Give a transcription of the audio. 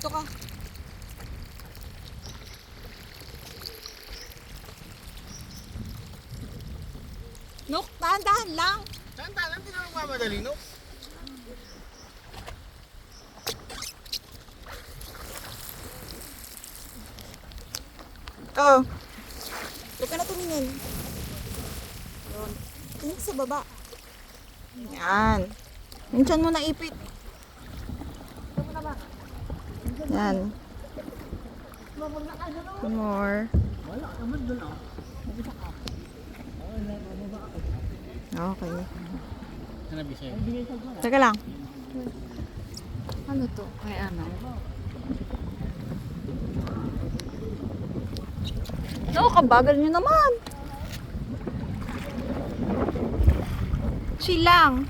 Dito ka. Nok, dahan-dahan lang. Dahan-dahan, hindi na magmamadali, no? Oh. Huwag ka na tumingin. Yun. Tingin sa baba. Yan. Minsan mo na ipit. Yan. One more. Okay. Hanabi sa'yo. Teka lang. Ano to? Ay, ano? No, kabagal nyo naman. Chill lang.